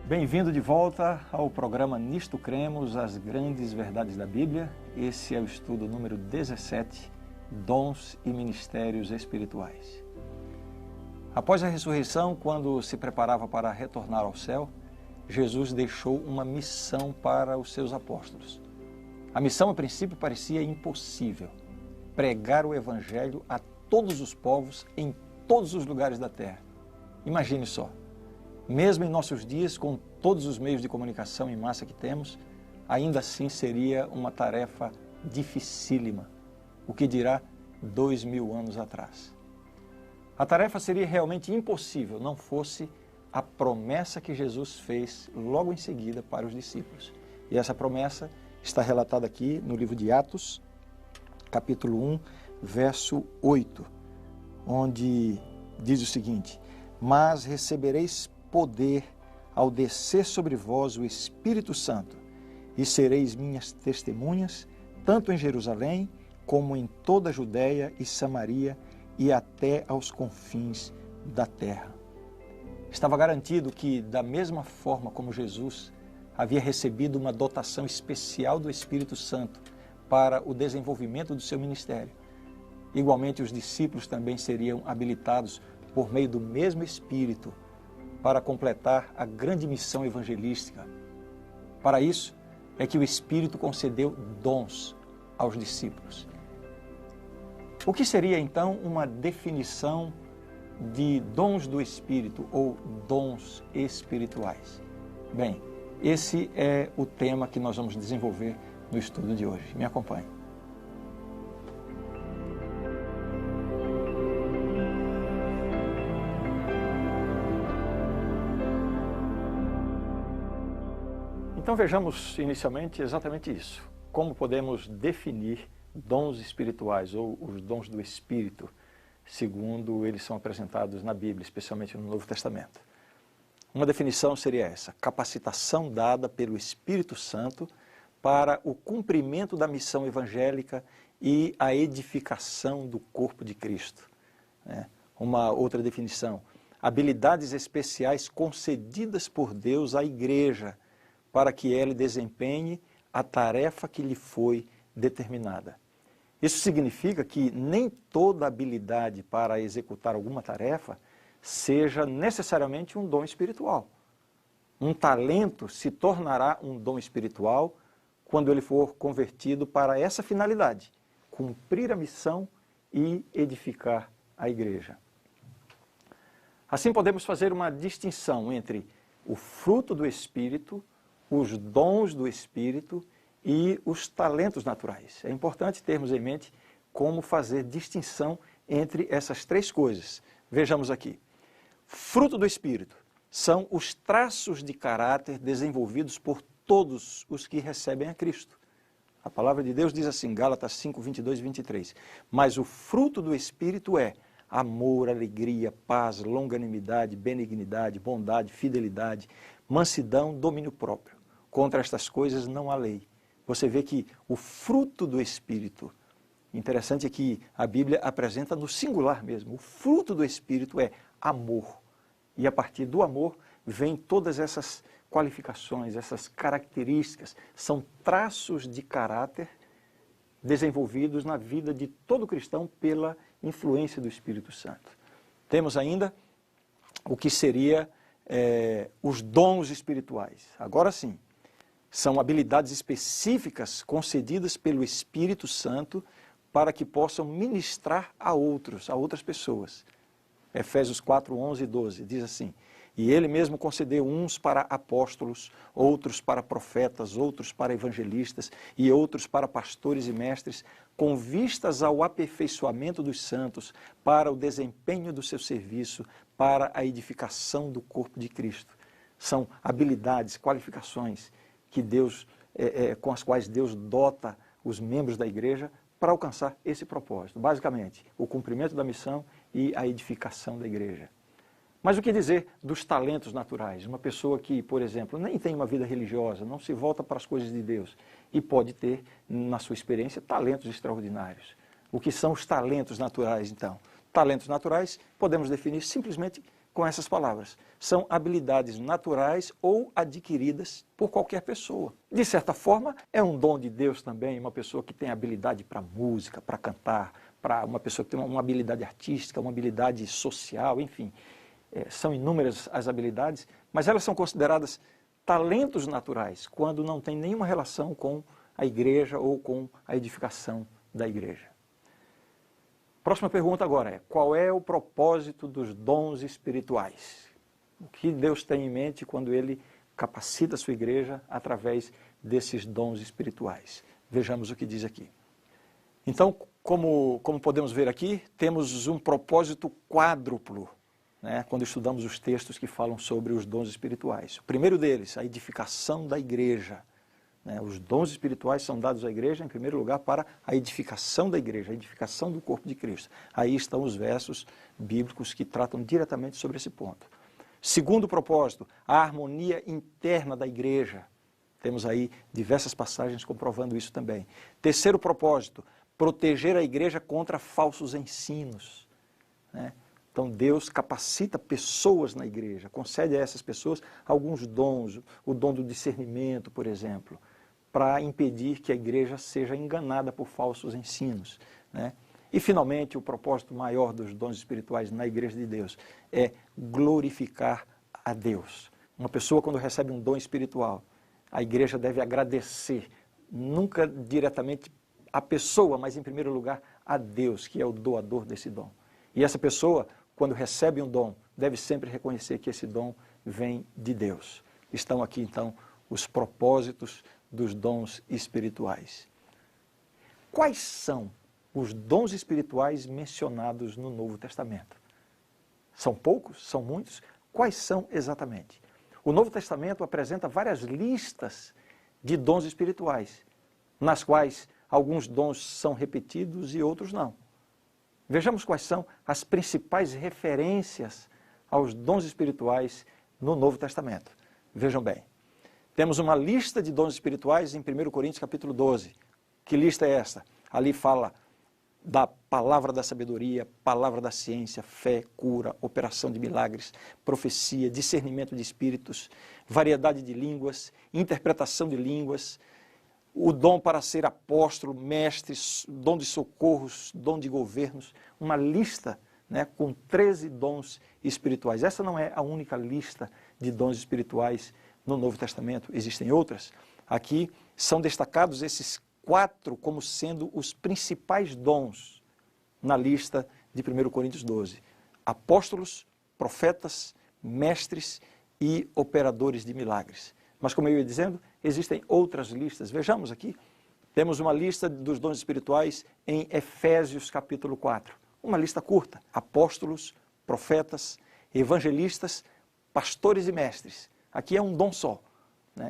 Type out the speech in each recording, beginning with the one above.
Bem-vindo de volta ao programa Nisto Cremos, as grandes verdades da Bíblia. Esse é o estudo número 17, Dons e Ministérios Espirituais. Após a ressurreição, quando se preparava para retornar ao céu, Jesus deixou uma missão para os seus apóstolos. A missão, a princípio, parecia impossível: pregar o Evangelho a todos os povos em todos os lugares da terra. Imagine só. Mesmo em nossos dias, com todos os meios de comunicação em massa que temos, ainda assim seria uma tarefa dificílima, o que dirá 2000 anos atrás. A tarefa seria realmente impossível, não fosse a promessa que Jesus fez logo em seguida para os discípulos. E essa promessa está relatada aqui no livro de Atos, capítulo 1, verso 8, onde diz o seguinte: mas recebereis poder ao descer sobre vós o Espírito Santo, e sereis minhas testemunhas, tanto em Jerusalém, como em toda a Judéia e Samaria, e até aos confins da terra. Estava garantido que, da mesma forma como Jesus havia recebido uma dotação especial do Espírito Santo para o desenvolvimento do seu ministério, igualmente os discípulos também seriam habilitados por meio do mesmo Espírito para completar a grande missão evangelística. Para isso é que o Espírito concedeu dons aos discípulos. O que seria então uma definição de dons do Espírito ou dons espirituais? Bem, esse é o tema que nós vamos desenvolver no estudo de hoje. Me acompanhe. Então vejamos inicialmente exatamente isso. Como podemos definir dons espirituais ou os dons do Espírito, segundo eles são apresentados na Bíblia, especialmente no Novo Testamento. Uma definição seria essa: capacitação dada pelo Espírito Santo para o cumprimento da missão evangélica e a edificação do corpo de Cristo. Uma outra definição: habilidades especiais concedidas por Deus à igreja para que ela desempenhe a tarefa que lhe foi determinada. Isso significa que nem toda habilidade para executar alguma tarefa seja necessariamente um dom espiritual. Um talento se tornará um dom espiritual quando ele for convertido para essa finalidade: cumprir a missão e edificar a igreja. Assim podemos fazer uma distinção entre o fruto do Espírito, os dons do Espírito e os talentos naturais. É importante termos em mente como fazer distinção entre essas três coisas. Vejamos aqui. Fruto do Espírito são os traços de caráter desenvolvidos por todos os que recebem a Cristo. A palavra de Deus diz assim, Gálatas 5, 22 e 23. Mas o fruto do Espírito é amor, alegria, paz, longanimidade, benignidade, bondade, fidelidade, mansidão, domínio próprio. Contra estas coisas não há lei. Você vê que o fruto do Espírito, interessante é que a Bíblia apresenta no singular mesmo, o fruto do Espírito é amor. E a partir do amor vem todas essas qualificações, essas características, são traços de caráter desenvolvidos na vida de todo cristão pela influência do Espírito Santo. Temos ainda o que seria os dons espirituais. Agora sim, são habilidades específicas concedidas pelo Espírito Santo para que possam ministrar a outras pessoas. Efésios 4, 11 e 12 diz assim: e ele mesmo concedeu uns para apóstolos, outros para profetas, outros para evangelistas e outros para pastores e mestres, com vistas ao aperfeiçoamento dos santos, para o desempenho do seu serviço, para a edificação do corpo de Cristo. São habilidades, qualificações que Deus, com as quais Deus dota os membros da igreja para alcançar esse propósito. Basicamente, o cumprimento da missão e a edificação da igreja. Mas o que dizer dos talentos naturais? Uma pessoa que, por exemplo, nem tem uma vida religiosa, não se volta para as coisas de Deus e pode ter, na sua experiência, talentos extraordinários. O que são os talentos naturais, então? Talentos naturais podemos definir simplesmente com essas palavras. São habilidades naturais ou adquiridas por qualquer pessoa. De certa forma, é um dom de Deus também, uma pessoa que tem habilidade para música, para cantar, para uma pessoa que tem uma habilidade artística, uma habilidade social, enfim. São inúmeras as habilidades, mas elas são consideradas talentos naturais quando não tem nenhuma relação com a igreja ou com a edificação da igreja. Próxima pergunta agora é: qual é o propósito dos dons espirituais? O que Deus tem em mente quando Ele capacita a sua igreja através desses dons espirituais? Vejamos o que diz aqui. Então, como podemos ver aqui, temos um propósito quádruplo, né, quando estudamos os textos que falam sobre os dons espirituais. O primeiro deles, a edificação da igreja. Os dons espirituais são dados à igreja, em primeiro lugar, para a edificação da igreja, a edificação do corpo de Cristo. Aí estão os versos bíblicos que tratam diretamente sobre esse ponto. Segundo propósito, a harmonia interna da igreja. Temos aí diversas passagens comprovando isso também. Terceiro propósito, proteger a igreja contra falsos ensinos. Então Deus capacita pessoas na igreja, concede a essas pessoas alguns dons, o dom do discernimento, por exemplo, para impedir que a igreja seja enganada por falsos ensinos. E, finalmente, o propósito maior dos dons espirituais na igreja de Deus é glorificar a Deus. Uma pessoa, quando recebe um dom espiritual, a igreja deve agradecer, nunca diretamente a pessoa, mas, em primeiro lugar, a Deus, que é o doador desse dom. E essa pessoa, quando recebe um dom, deve sempre reconhecer que esse dom vem de Deus. Estão aqui, então, os propósitos dos dons espirituais. Quais são os dons espirituais mencionados no Novo Testamento? São poucos? São muitos? Quais são exatamente? O Novo Testamento apresenta várias listas de dons espirituais, nas quais alguns dons são repetidos e outros não. Vejamos quais são as principais referências aos dons espirituais no Novo Testamento. Vejam bem. Temos uma lista de dons espirituais em 1 Coríntios capítulo 12. Que lista é essa? Ali fala da palavra da sabedoria, palavra da ciência, fé, cura, operação de milagres, profecia, discernimento de espíritos, variedade de línguas, interpretação de línguas, o dom para ser apóstolo, mestre, dom de socorros, dom de governos, uma lista, com 13 dons espirituais. Essa não é a única lista de dons espirituais no Novo Testamento, existem outras. Aqui são destacados esses 4 como sendo os principais dons na lista de 1 Coríntios 12. Apóstolos, profetas, mestres e operadores de milagres. Mas, como eu ia dizendo, existem outras listas. Vejamos aqui, temos uma lista dos dons espirituais em Efésios capítulo 4. Uma lista curta: apóstolos, profetas, evangelistas, pastores e mestres. Aqui é um dom só,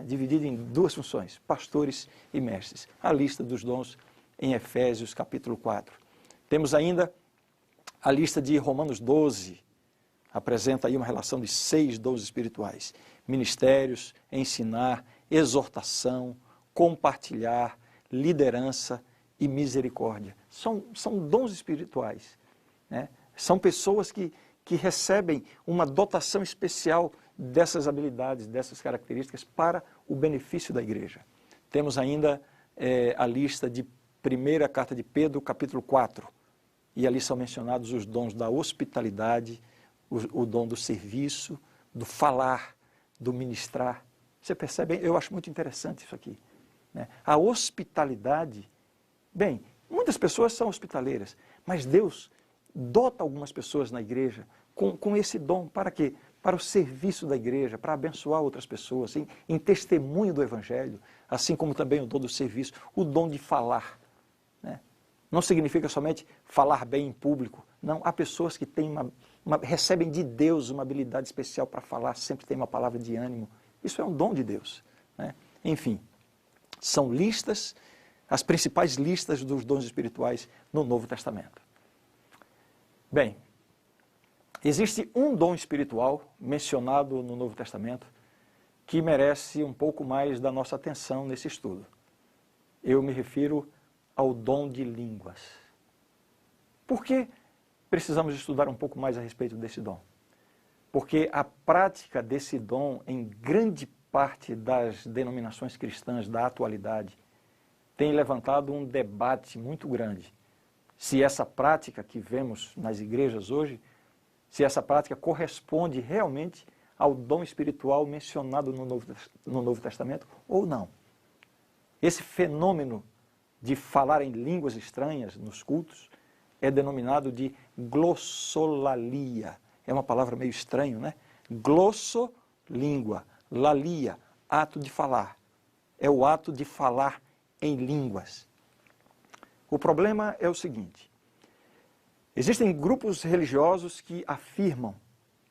dividido em 2 funções, pastores e mestres. A lista dos dons em Efésios capítulo 4. Temos ainda a lista de Romanos 12, apresenta aí uma relação de 6 dons espirituais: ministérios, ensinar, exortação, compartilhar, liderança e misericórdia. São dons espirituais. São pessoas que recebem uma dotação especial dessas habilidades, dessas características para o benefício da igreja. Temos ainda a lista de 1ª carta de Pedro, capítulo 4, e ali são mencionados os dons da hospitalidade, o dom do serviço, do falar, do ministrar. Você percebe? Eu acho muito interessante isso aqui. A hospitalidade, bem, muitas pessoas são hospitaleiras, mas Deus dota algumas pessoas na igreja com esse dom. Para quê? Para o serviço da igreja, para abençoar outras pessoas, em testemunho do Evangelho, assim como também o dom do serviço, o dom de falar. Não significa somente falar bem em público. Não, há pessoas que têm recebem de Deus uma habilidade especial para falar, sempre tem uma palavra de ânimo. Isso é um dom de Deus. Enfim, são listas, as principais listas dos dons espirituais no Novo Testamento. Bem, existe um dom espiritual mencionado no Novo Testamento que merece um pouco mais da nossa atenção nesse estudo. Eu me refiro ao dom de línguas. Por que precisamos estudar um pouco mais a respeito desse dom? porque a prática desse dom em grande parte das denominações cristãs da atualidade tem levantado um debate muito grande. Se essa prática que vemos nas igrejas hoje, se essa prática corresponde realmente ao dom espiritual mencionado no Novo Testamento ou não. Esse fenômeno de falar em línguas estranhas nos cultos é denominado de glossolalia. É uma palavra meio estranha, né? Glosso, língua, lalia, ato de falar. É o ato de falar em línguas. O problema é o seguinte: existem grupos religiosos que afirmam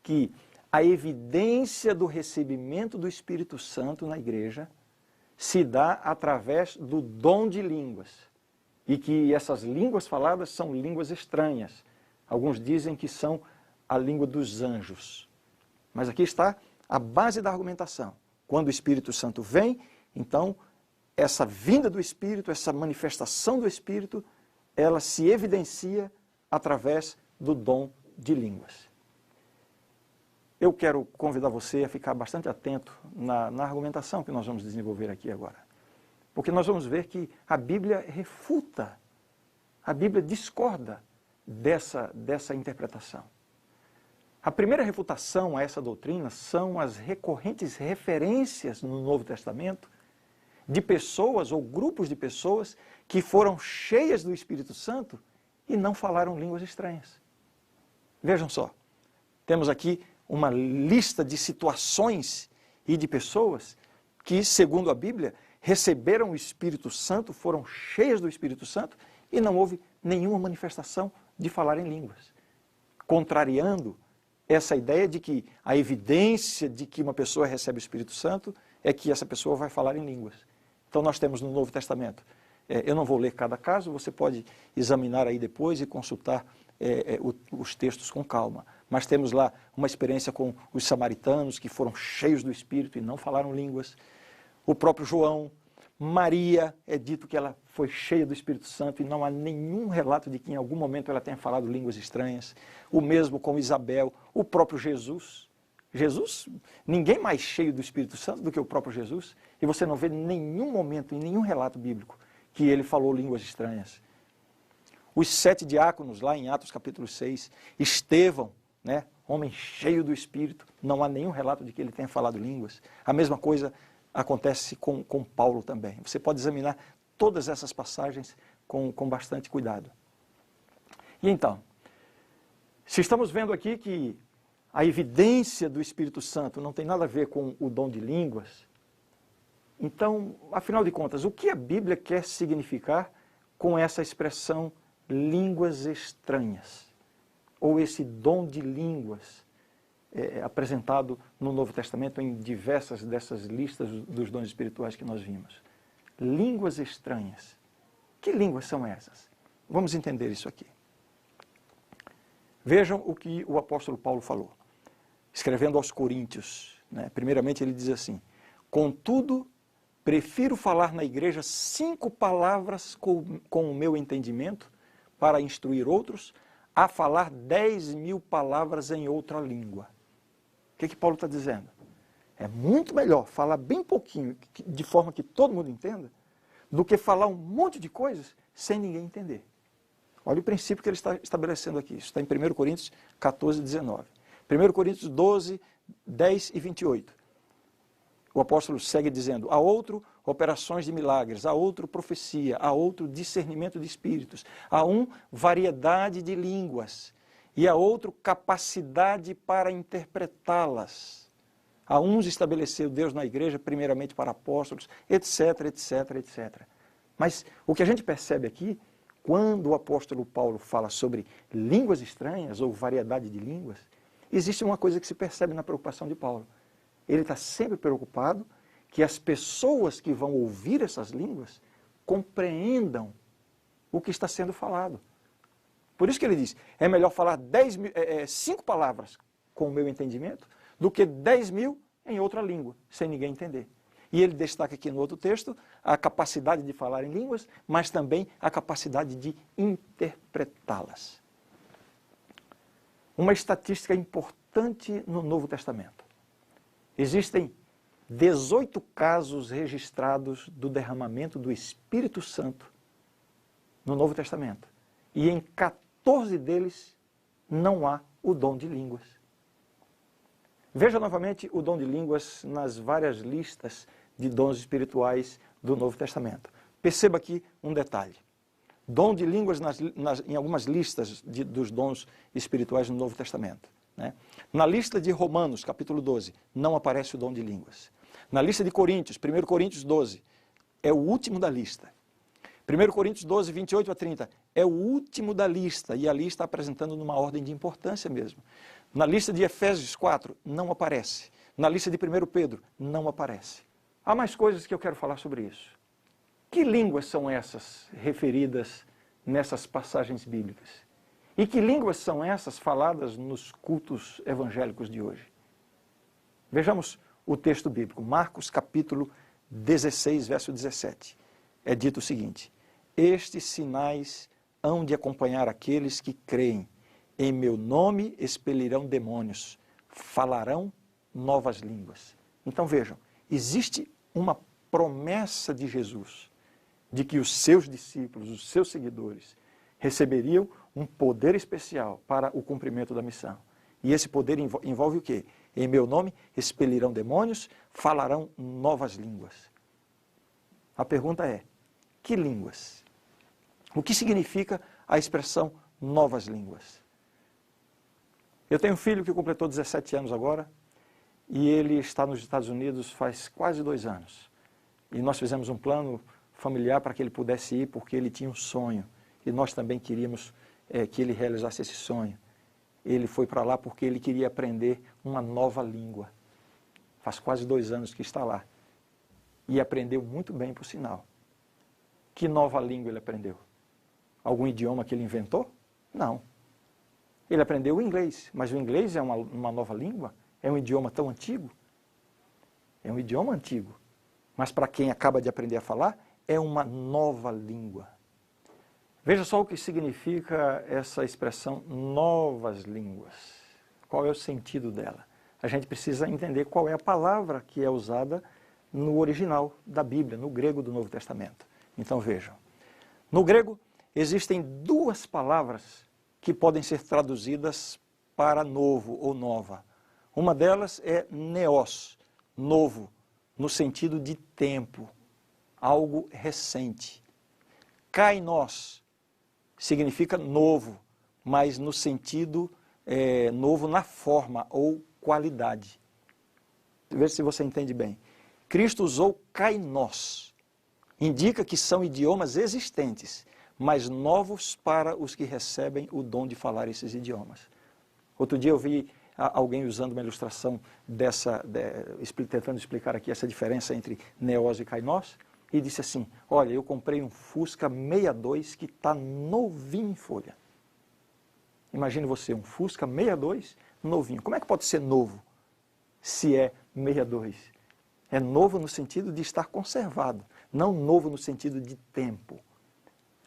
que a evidência do recebimento do Espírito Santo na igreja se dá através do dom de línguas e que essas línguas faladas são línguas estranhas. Alguns dizem que são a língua dos anjos. Mas aqui está a base da argumentação. Quando o Espírito Santo vem, então essa vinda do Espírito, essa manifestação do Espírito, ela se evidencia através do dom de línguas. Eu quero convidar você a ficar bastante atento na argumentação que nós vamos desenvolver aqui agora. Porque nós vamos ver que a Bíblia refuta, a Bíblia discorda dessa interpretação. A primeira refutação a essa doutrina são as recorrentes referências no Novo Testamento de pessoas ou grupos de pessoas que foram cheias do Espírito Santo e não falaram línguas estranhas. Vejam só, temos aqui uma lista de situações e de pessoas que, segundo a Bíblia, receberam o Espírito Santo, foram cheias do Espírito Santo e não houve nenhuma manifestação de falar em línguas, contrariando essa ideia de que a evidência de que uma pessoa recebe o Espírito Santo é que essa pessoa vai falar em línguas. Então nós temos no Novo Testamento, eu não vou ler cada caso, você pode examinar aí depois e consultar os textos com calma. Mas temos lá uma experiência com os samaritanos que foram cheios do Espírito e não falaram línguas. O próprio João, Maria, é dito que ela foi cheia do Espírito Santo e não há nenhum relato de que em algum momento ela tenha falado línguas estranhas. O mesmo com Isabel, o próprio Jesus. Jesus, ninguém mais cheio do Espírito Santo do que o próprio Jesus. E você não vê em nenhum momento, em nenhum relato bíblico, que ele falou línguas estranhas. Os 7 diáconos, lá em Atos capítulo 6, Estevão, né, homem cheio do Espírito, não há nenhum relato de que ele tenha falado línguas. A mesma coisa acontece com Paulo também. Você pode examinar todas essas passagens com bastante cuidado. E então, se estamos vendo aqui que a evidência do Espírito Santo não tem nada a ver com o dom de línguas, então, afinal de contas, o que a Bíblia quer significar com essa expressão línguas estranhas? Ou esse dom de línguas apresentado no Novo Testamento em diversas dessas listas dos dons espirituais que nós vimos. Línguas estranhas. Que línguas são essas? Vamos entender isso aqui. Vejam o que o apóstolo Paulo falou, escrevendo aos Coríntios, né? Primeiramente ele diz assim: contudo, prefiro falar na igreja 5 palavras com o meu entendimento para instruir outros, a falar 10.000 palavras em outra língua. O que Paulo está dizendo? É muito melhor falar bem pouquinho, de forma que todo mundo entenda, do que falar um monte de coisas sem ninguém entender. Olha o princípio que ele está estabelecendo aqui. Isso está em 1 Coríntios 14, 19. 1 Coríntios 12, 10 e 28. O apóstolo segue dizendo: a outro, operações de milagres, a outro, profecia, a outro, discernimento de espíritos, a um, variedade de línguas, e a outro, capacidade para interpretá-las. A uns estabeleceu Deus na igreja, primeiramente para apóstolos, etc, etc, etc. Mas o que a gente percebe aqui, quando o apóstolo Paulo fala sobre línguas estranhas ou variedade de línguas, existe uma coisa que se percebe na preocupação de Paulo. Ele está sempre preocupado que as pessoas que vão ouvir essas línguas compreendam o que está sendo falado. Por isso que ele diz, é melhor falar 5 palavras com o meu entendimento do que 10.000 em outra língua, sem ninguém entender. E ele destaca aqui no outro texto a capacidade de falar em línguas, mas também a capacidade de interpretá-las. Uma estatística importante importante no Novo Testamento. Existem 18 casos registrados do derramamento do Espírito Santo no Novo Testamento. E em 14 deles não há o dom de línguas. Veja novamente o dom de línguas nas várias listas de dons espirituais do Novo Testamento. Perceba aqui um detalhe. Dom de línguas em algumas listas dos dons espirituais no Novo Testamento. Né? Na lista de Romanos, capítulo 12, não aparece o dom de línguas. Na lista de Coríntios, 1 Coríntios 12, é o último da lista. 1 Coríntios 12, 28 a 30, é o último da lista, e ali está apresentando numa ordem de importância mesmo. Na lista de Efésios 4, não aparece. Na lista de 1 Pedro, não aparece. Há mais coisas que eu quero falar sobre isso. Que línguas são essas referidas nessas passagens bíblicas? E que línguas são essas faladas nos cultos evangélicos de hoje? Vejamos o texto bíblico, Marcos capítulo 16, verso 17. É dito o seguinte: estes sinais hão de acompanhar aqueles que creem. Em meu nome expelirão demônios, falarão novas línguas. Então vejam, existe uma promessa de Jesus de que os seus discípulos, os seus seguidores, receberiam um poder especial para o cumprimento da missão. E esse poder envolve o quê? Em meu nome expelirão demônios, falarão novas línguas. A pergunta é, que línguas? O que significa a expressão novas línguas? Eu tenho um filho que completou 17 anos agora, e ele está nos Estados Unidos faz quase 2 anos. E nós fizemos um plano familiar para que ele pudesse ir, porque ele tinha um sonho. E nós também queríamos que ele realizasse esse sonho. Ele foi para lá porque ele queria aprender uma nova língua. Faz quase 2 anos que está lá. E aprendeu muito bem, por sinal. Que nova língua ele aprendeu? Algum idioma que ele inventou? Não. Ele aprendeu o inglês, mas o inglês é uma nova língua? É um idioma tão antigo? É um idioma antigo. Mas para quem acaba de aprender a falar, é uma nova língua. Veja só o que significa essa expressão novas línguas. Qual é o sentido dela? A gente precisa entender qual é a palavra que é usada no original da Bíblia, no grego do Novo Testamento. Então vejam, no grego existem 2 palavras que podem ser traduzidas para novo ou nova. Uma delas é neos, novo, no sentido de tempo, algo recente. Kainos significa novo, mas no sentido novo na forma ou qualidade. Veja se você entende bem. Cristo usou kainos. Indica que são idiomas existentes, mas novos para os que recebem o dom de falar esses idiomas. Outro dia eu vi alguém usando uma ilustração tentando explicar aqui essa diferença entre neos e kainos, e disse assim, olha, eu comprei um Fusca 62 que está novinho em folha. Imagine você, um Fusca 62 novinho. Como é que pode ser novo se é 62? É novo no sentido de estar conservado, não novo no sentido de tempo.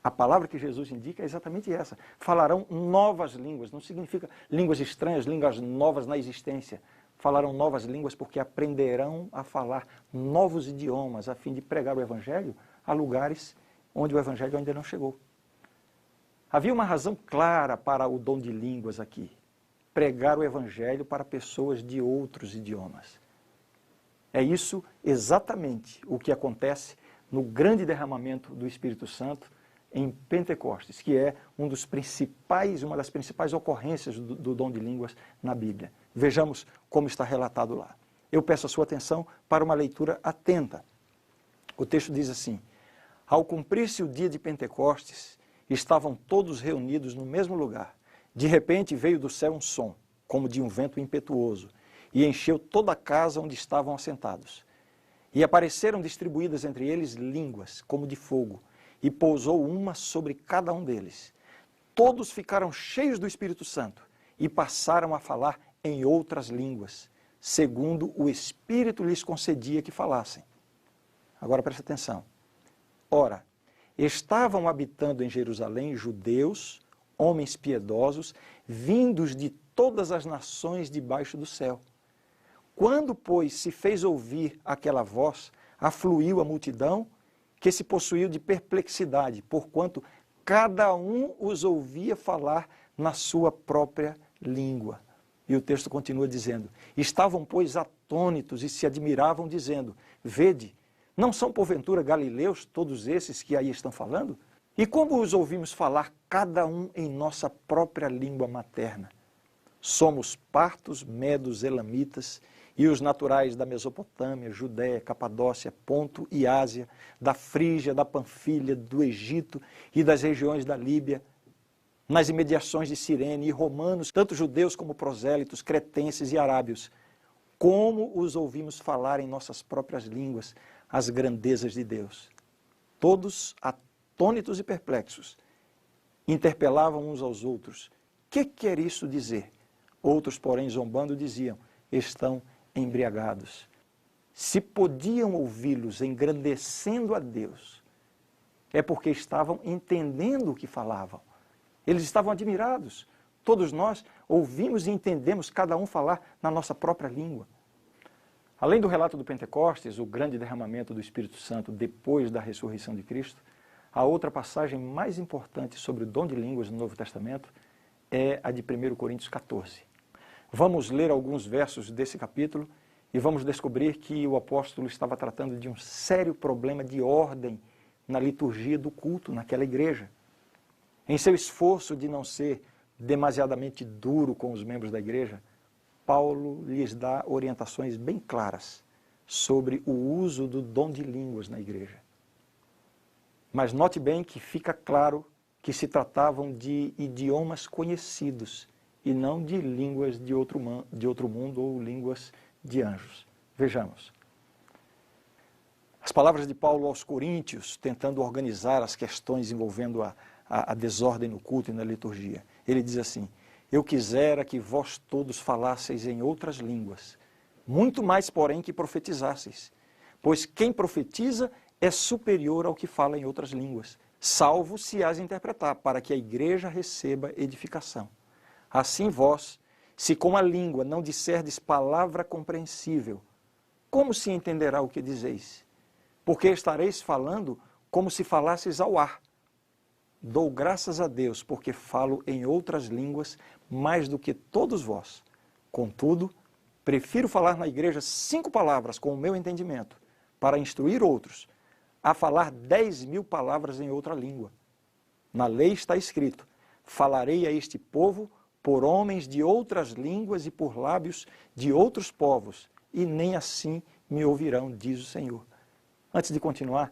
A palavra que Jesus indica é exatamente essa. Falarão novas línguas, não significa línguas estranhas, línguas novas na existência. Falarão novas línguas porque aprenderão a falar novos idiomas a fim de pregar o Evangelho a lugares onde o Evangelho ainda não chegou. Havia uma razão clara para o dom de línguas aqui. Pregar o Evangelho para pessoas de outros idiomas. É isso exatamente o que acontece no grande derramamento do Espírito Santo em Pentecostes, que é uma das principais ocorrências do dom de línguas na Bíblia. Vejamos como está relatado lá. Eu peço a sua atenção para uma leitura atenta. O texto diz assim, ao cumprir-se o dia de Pentecostes, estavam todos reunidos no mesmo lugar. De repente veio do céu um som, como de um vento impetuoso, e encheu toda a casa onde estavam assentados. E apareceram distribuídas entre eles línguas, como de fogo, e pousou uma sobre cada um deles. Todos ficaram cheios do Espírito Santo e passaram a falar em outras línguas, segundo o Espírito lhes concedia que falassem. Agora presta atenção. Ora, estavam habitando em Jerusalém judeus, homens piedosos, vindos de todas as nações debaixo do céu. Quando, pois, se fez ouvir aquela voz, afluiu a multidão, que se possuiu de perplexidade, porquanto cada um os ouvia falar na sua própria língua. E o texto continua dizendo, estavam, pois, atônitos e se admiravam, dizendo, vede, não são porventura galileus todos esses que aí estão falando? E como os ouvimos falar, cada um em nossa própria língua materna? Somos partos, medos, elamitas, e os naturais da Mesopotâmia, Judéia, Capadócia, Ponto e Ásia, da Frígia, da Panfilha, do Egito e das regiões da Líbia, nas imediações de Cirene, e romanos, tanto judeus como prosélitos, cretenses e arábios, como os ouvimos falar em nossas próprias línguas as grandezas de Deus. Todos atônitos e perplexos, interpelavam uns aos outros, que quer isso dizer? Outros, porém, zombando, diziam, estão embriagados. Se podiam ouvi-los engrandecendo a Deus, é porque estavam entendendo o que falavam. Eles estavam admirados. Todos nós ouvimos e entendemos cada um falar na nossa própria língua. Além do relato do Pentecostes, o grande derramamento do Espírito Santo depois da ressurreição de Cristo, a outra passagem mais importante sobre o dom de línguas no Novo Testamento é a de 1 Coríntios 14. Vamos ler alguns versos desse capítulo e vamos descobrir que o apóstolo estava tratando de um sério problema de ordem na liturgia do culto naquela igreja. Em seu esforço de não ser demasiadamente duro com os membros da igreja, Paulo lhes dá orientações bem claras sobre o uso do dom de línguas na igreja. Mas note bem que fica claro que se tratavam de idiomas conhecidos e não de línguas de outro mundo ou línguas de anjos. Vejamos. As palavras de Paulo aos Coríntios, tentando organizar as questões envolvendo a desordem no culto e na liturgia. Ele diz assim, eu quisera que vós todos falasseis em outras línguas, muito mais, porém, que profetizasseis, pois quem profetiza é superior ao que fala em outras línguas, salvo se as interpretar, para que a igreja receba edificação. Assim vós, se com a língua não disserdes palavra compreensível, como se entenderá o que dizeis? Porque estareis falando como se falasseis ao ar. Dou graças a Deus, porque falo em outras línguas mais do que todos vós. Contudo, prefiro falar na igreja 5 palavras com o meu entendimento, para instruir outros, a falar 10.000 palavras em outra língua. Na lei está escrito, falarei a este povo por homens de outras línguas e por lábios de outros povos, e nem assim me ouvirão, diz o Senhor. Antes de continuar,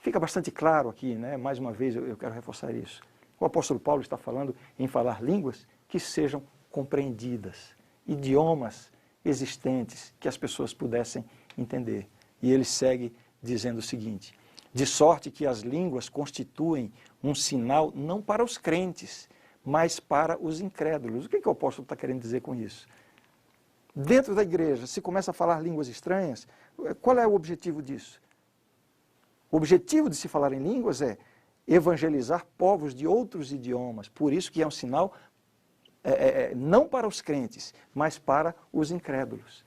fica bastante claro aqui, né? Mais uma vez eu quero reforçar isso. O apóstolo Paulo está falando em falar línguas que sejam compreendidas, idiomas existentes que as pessoas pudessem entender. E ele segue dizendo o seguinte, de sorte que as línguas constituem um sinal não para os crentes, mas para os incrédulos. O que o apóstolo está querendo dizer com isso? Dentro da igreja, se começa a falar línguas estranhas, qual é o objetivo disso? O objetivo de se falar em línguas é evangelizar povos de outros idiomas, por isso que é um sinal não para os crentes, mas para os incrédulos.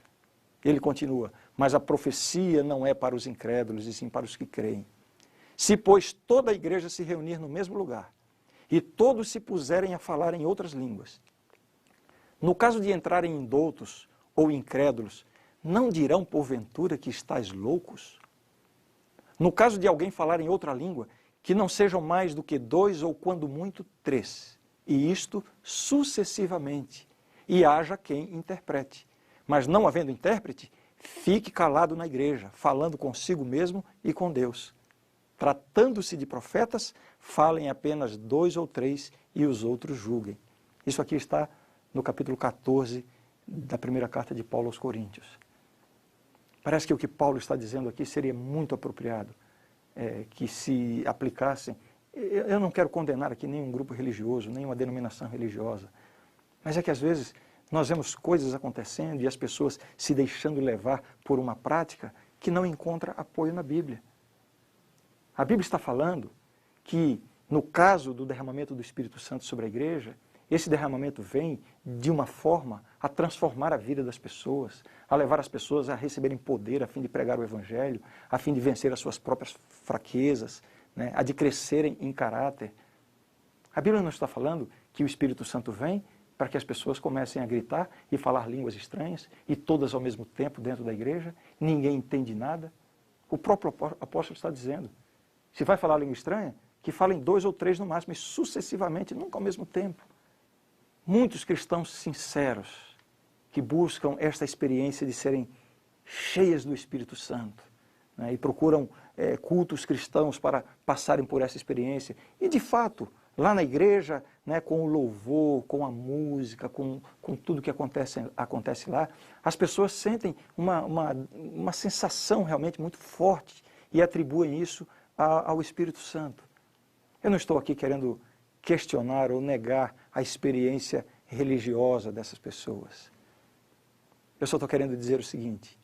Ele continua, mas a profecia não é para os incrédulos, e sim para os que creem. Se, pois, toda a igreja se reunir no mesmo lugar, e todos se puserem a falar em outras línguas, no caso de entrarem indoutos ou incrédulos, não dirão porventura que estáis loucos? No caso de alguém falar em outra língua, que não sejam mais do que 2 ou quando muito 3, e isto sucessivamente, e haja quem interprete. Mas não havendo intérprete, fique calado na igreja, falando consigo mesmo e com Deus. Tratando-se de profetas, falem apenas 2 ou 3 e os outros julguem. Isso aqui está no capítulo 14 da primeira carta de Paulo aos Coríntios. Parece que o que Paulo está dizendo aqui seria muito apropriado, que se aplicassem. Eu não quero condenar aqui nenhum grupo religioso, nenhuma denominação religiosa, mas é que às vezes nós vemos coisas acontecendo e as pessoas se deixando levar por uma prática que não encontra apoio na Bíblia. A Bíblia está falando que, no caso do derramamento do Espírito Santo sobre a igreja, esse derramamento vem de uma forma a transformar a vida das pessoas, a levar as pessoas a receberem poder a fim de pregar o Evangelho, a fim de vencer as suas próprias fraquezas, né, a de crescerem em caráter. A Bíblia não está falando que o Espírito Santo vem para que as pessoas comecem a gritar e falar línguas estranhas, e todas ao mesmo tempo dentro da igreja, ninguém entende nada. O próprio apóstolo está dizendo, se vai falar língua estranha, que falem 2 ou 3 no máximo, e sucessivamente, nunca ao mesmo tempo. Muitos cristãos sinceros que buscam esta experiência de serem cheias do Espírito Santo, né, e procuram cultos cristãos para passarem por essa experiência. E de fato, lá na igreja, né, com o louvor, com a música, com tudo que acontece lá, as pessoas sentem uma sensação realmente muito forte e atribuem isso ao Espírito Santo. Eu não estou aqui querendo questionar ou negar a experiência religiosa dessas pessoas. Eu só estou querendo dizer o seguinte,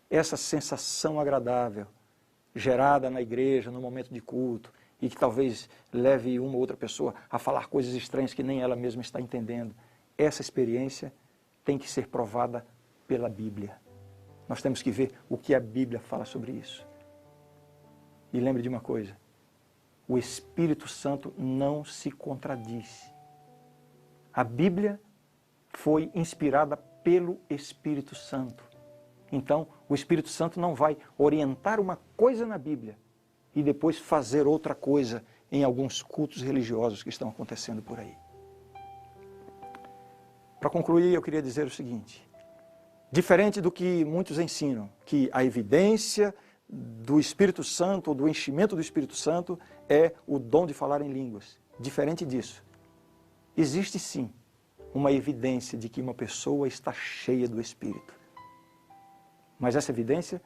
essa sensação agradável, gerada na igreja, no momento de culto, e que talvez leve uma ou outra pessoa a falar coisas estranhas que nem ela mesma está entendendo, essa experiência tem que ser provada pela Bíblia. Nós temos que ver o que a Bíblia fala sobre isso. E lembre de uma coisa, o Espírito Santo não se contradiz. A Bíblia foi inspirada pelo Espírito Santo. Então, o Espírito Santo não vai orientar uma coisa na Bíblia e depois fazer outra coisa em alguns cultos religiosos que estão acontecendo por aí. Para concluir, eu queria dizer o seguinte, diferente do que muitos ensinam, que a evidência do Espírito Santo, ou do enchimento do Espírito Santo, é o dom de falar em línguas. Diferente disso, existe sim uma evidência de que uma pessoa está cheia do Espírito. Mas essa evidência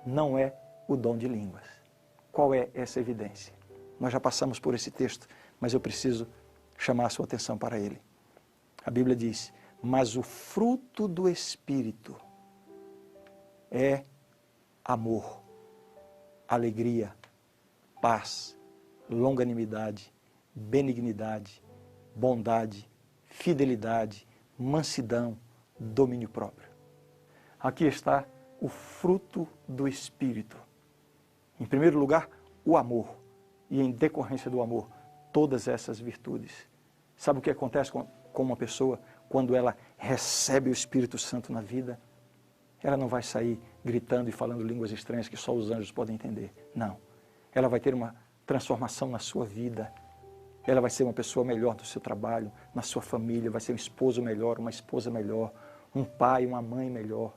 não é o dom de línguas. Qual é essa evidência? Nós já passamos por esse texto, mas eu preciso chamar a sua atenção para ele. A Bíblia diz, mas o fruto do Espírito é amor, alegria, paz, longanimidade, benignidade, bondade, fidelidade, mansidão, domínio próprio. Aqui está o fruto do Espírito. Em primeiro lugar, o amor. E em decorrência do amor, todas essas virtudes. Sabe o que acontece com uma pessoa quando ela recebe o Espírito Santo na vida? Ela não vai sair gritando e falando línguas estranhas que só os anjos podem entender. Não. Ela vai ter uma transformação na sua vida. Ela vai ser uma pessoa melhor no seu trabalho, na sua família, vai ser um esposo melhor, uma esposa melhor, um pai, uma mãe melhor.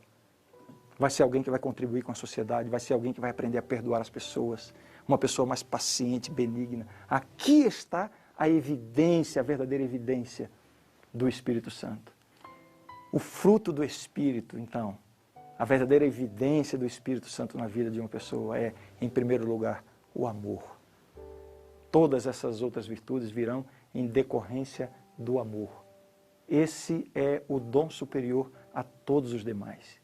Vai ser alguém que vai contribuir com a sociedade, vai ser alguém que vai aprender a perdoar as pessoas, uma pessoa mais paciente, benigna. Aqui está a evidência, a verdadeira evidência do Espírito Santo. O fruto do Espírito, então, a verdadeira evidência do Espírito Santo na vida de uma pessoa é, em primeiro lugar, o amor. Todas essas outras virtudes virão em decorrência do amor. Esse é o dom superior a todos os demais.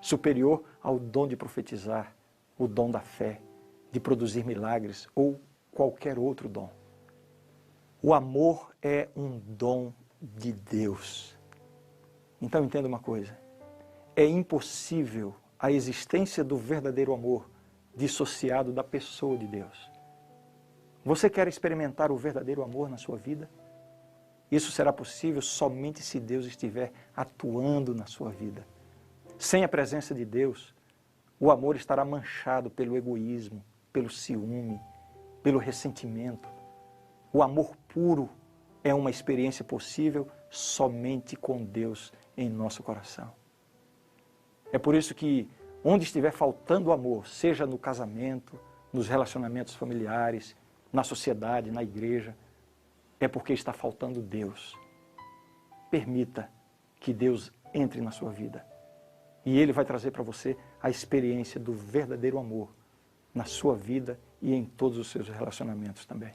Superior ao dom de profetizar, o dom da fé, de produzir milagres ou qualquer outro dom. O amor é um dom de Deus. Então entenda uma coisa, é impossível a existência do verdadeiro amor dissociado da pessoa de Deus. Você quer experimentar o verdadeiro amor na sua vida? Isso será possível somente se Deus estiver atuando na sua vida. Sem a presença de Deus, o amor estará manchado pelo egoísmo, pelo ciúme, pelo ressentimento. O amor puro é uma experiência possível somente com Deus em nosso coração. É por isso que, onde estiver faltando amor, seja no casamento, nos relacionamentos familiares, na sociedade, na igreja, é porque está faltando Deus. Permita que Deus entre na sua vida. E Ele vai trazer para você a experiência do verdadeiro amor na sua vida e em todos os seus relacionamentos também.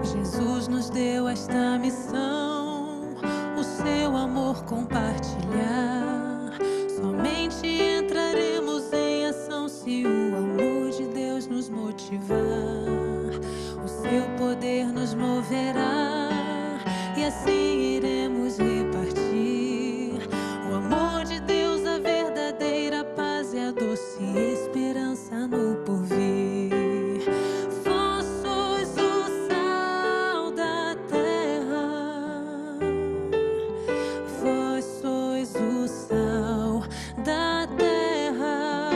Jesus nos deu esta missão, o seu amor compartilhar. Somente entraremos em cativar. O seu poder nos moverá e assim iremos repartir o amor de Deus, a verdadeira paz e a doce esperança no porvir. Vós sois o sal da terra, vós sois o sal da terra,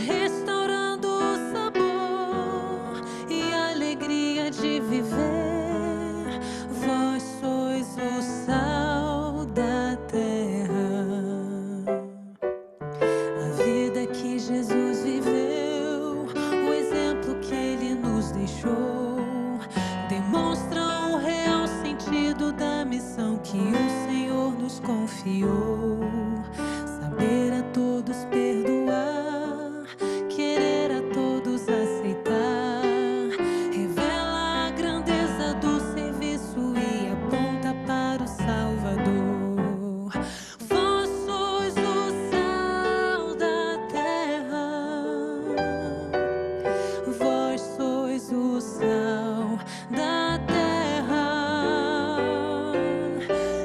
restaurando o sabor e a alegria de viver. Vós sois o sal da terra. A vida que Jesus viveu, o exemplo que Ele nos deixou, demonstram o real sentido da missão que o Senhor nos confiou. Saber a todos perdoar, querer a todos aceitar, revela a grandeza do serviço e aponta para o Salvador. Vós sois o sal da terra, vós sois o sal da terra,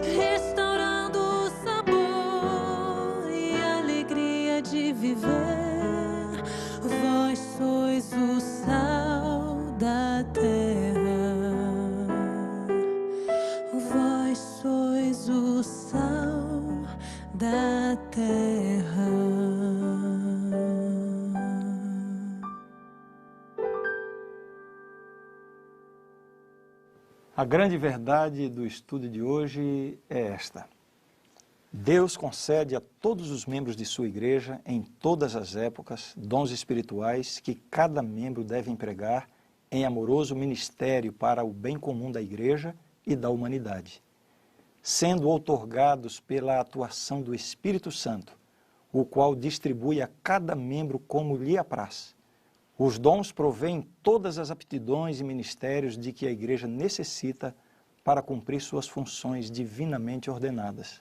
restaurando o sabor e a alegria de viver. Vós sois o sal da terra, vós sois o sal da terra. A grande verdade do estudo de hoje é esta: Deus concede a todos os membros de sua igreja, em todas as épocas, dons espirituais que cada membro deve empregar em amoroso ministério para o bem comum da igreja e da humanidade, sendo outorgados pela atuação do Espírito Santo, o qual distribui a cada membro como lhe apraz. Os dons provêm todas as aptidões e ministérios de que a igreja necessita para cumprir suas funções divinamente ordenadas.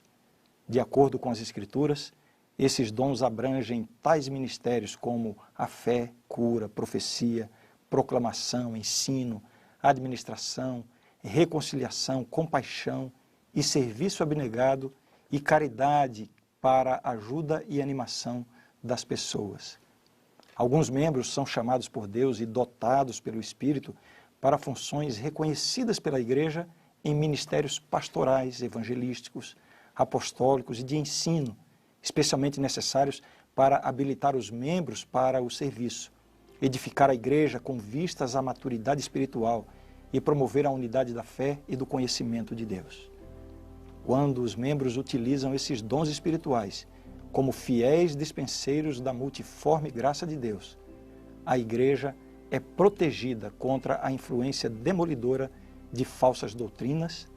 De acordo com as Escrituras, esses dons abrangem tais ministérios como a fé, cura, profecia, proclamação, ensino, administração, reconciliação, compaixão e serviço abnegado e caridade para ajuda e animação das pessoas. Alguns membros são chamados por Deus e dotados pelo Espírito para funções reconhecidas pela igreja em ministérios pastorais, evangelísticos, apostólicos e de ensino, especialmente necessários para habilitar os membros para o serviço, edificar a igreja com vistas à maturidade espiritual e promover a unidade da fé e do conhecimento de Deus. Quando os membros utilizam esses dons espirituais como fiéis dispenseiros da multiforme graça de Deus, a igreja é protegida contra a influência demolidora de falsas doutrinas,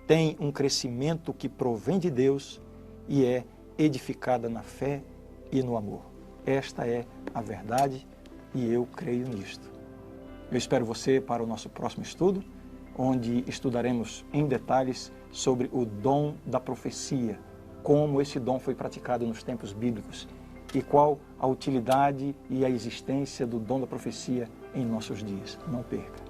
tem um crescimento que provém de Deus e é edificada na fé e no amor. Esta é a verdade e eu creio nisto. Eu espero você para o nosso próximo estudo, onde estudaremos em detalhes sobre o dom da profecia, como esse dom foi praticado nos tempos bíblicos e qual a utilidade e a existência do dom da profecia em nossos dias. Não perca!